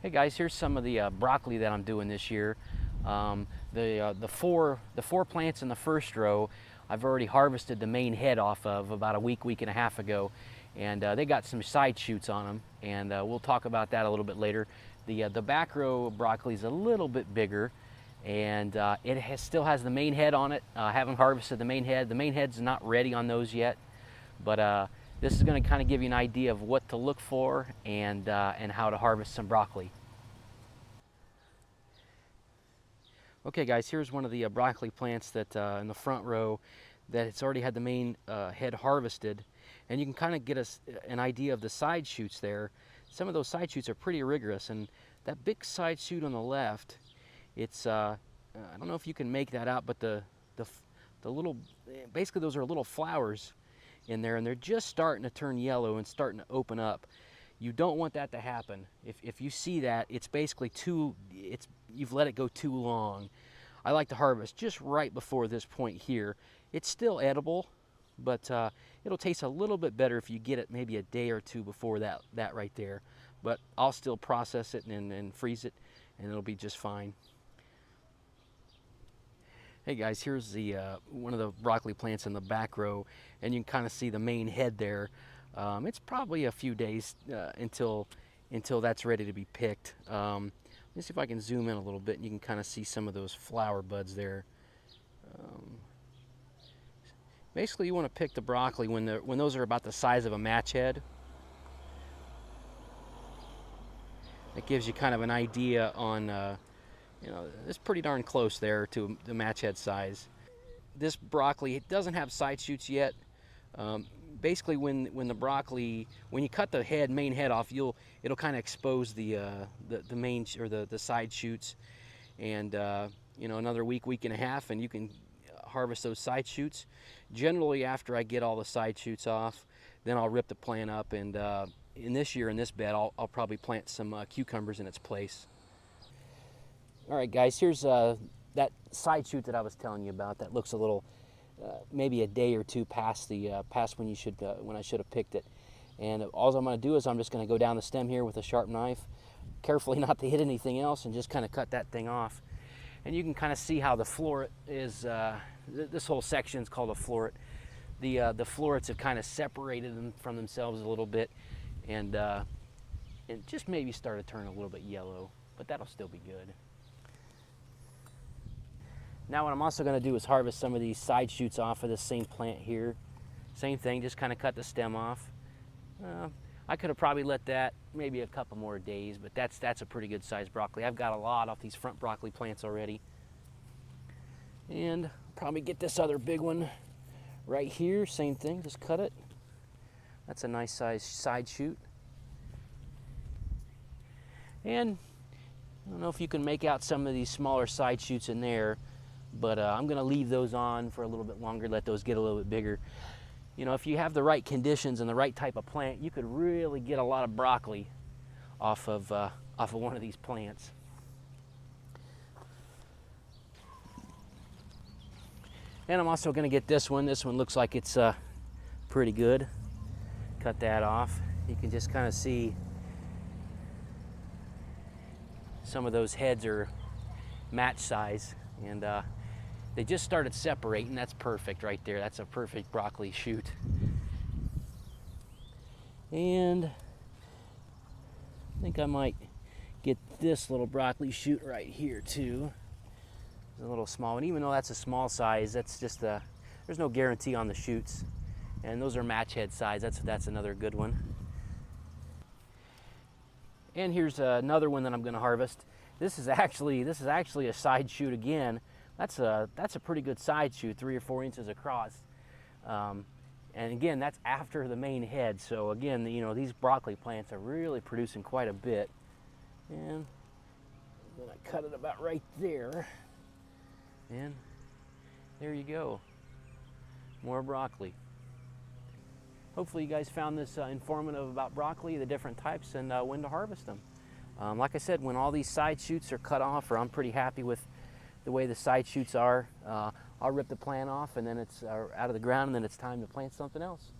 Hey guys, here's some of the broccoli that I'm doing this year. The four plants in the first row, I've already harvested the main head off of about a week and a half ago, and they got some side shoots on them, and we'll talk about that a little bit later. The back row broccoli is a little bit bigger, and still has the main head on it. I haven't harvested the main head. The main head's not ready on those yet, but this is going to kind of give you an idea of what to look for and how to harvest some broccoli. Okay guys, here's one of the broccoli plants that in the front row that it's already had the main head harvested, and you can kind of get an idea of the side shoots there. Some of those side shoots are pretty rigorous, and that big side shoot on the left, it's I don't know if you can make that out, but the little, basically those are little flowers in there, and they're just starting to turn yellow and starting to open up. You don't want that to happen. If you see that, it's basically you've let it go too long. I like to harvest just right before this point here. It's still edible, but it'll taste a little bit better if you get it maybe a day or two before that right there. But I'll still process it and freeze it, and it'll be just fine. Hey guys, here's the one of the broccoli plants in the back row, and you can kind of see the main head there. It's probably a few days until that's ready to be picked. Let me see if I can zoom in a little bit, and you can kind of see some of those flower buds there. Basically, you want to pick the broccoli when those are about the size of a match head. That gives you kind of an idea on, you know, it's pretty darn close there to the match head size. This broccoli, it doesn't have side shoots yet. Basically, when you cut the main head off, it'll kind of expose the main or the side shoots, and you know, another week and a half, and you can harvest those side shoots. Generally, after I get all the side shoots off, then I'll rip the plant up, and in this bed, I'll probably plant some cucumbers in its place. All right, guys, here's that side shoot that I was telling you about. That looks a little. Maybe a day or two past when I should have picked it, and all I'm going to do is I'm just going to go down the stem here with a sharp knife, carefully not to hit anything else, and just kind of cut that thing off. And you can kind of see how the floret is. This whole section is called a floret. The florets have kind of separated them from themselves a little bit, and just maybe start to turn a little bit yellow, but that'll still be good. Now what I'm also going to do is harvest some of these side shoots off of this same plant here. Same thing, just kind of cut the stem off. I could have probably let that maybe a couple more days, but that's a pretty good sized broccoli. I've got a lot off these front broccoli plants already. And probably get this other big one right here, same thing, just cut it. That's a nice sized side shoot. And I don't know if you can make out some of these smaller side shoots in there, but I'm going to leave those on for a little bit longer, let those get a little bit bigger. You know, if you have the right conditions and the right type of plant, you could really get a lot of broccoli off of one of these plants. And I'm also going to get this one. This one looks like it's pretty good. Cut that off. You can just kind of see some of those heads are match size, and they just started separating. That's perfect right there. That's a perfect broccoli shoot. And I think I might get this little broccoli shoot right here too. It's a little small one. Even though that's a small size, that's just there's no guarantee on the shoots. And those are match head size. That's another good one. And here's another one that I'm going to harvest. This is actually a side shoot again. That's a pretty good side shoot, 3 or 4 inches across. And again, that's after the main head. So again, you know, these broccoli plants are really producing quite a bit. And I'm going to cut it about right there. And there you go. More broccoli. Hopefully you guys found this informative about broccoli, the different types, and when to harvest them. Like I said, when all these side shoots are cut off, or I'm pretty happy with the way the side shoots are, I'll rip the plant off, and then it's out of the ground, and then it's time to plant something else.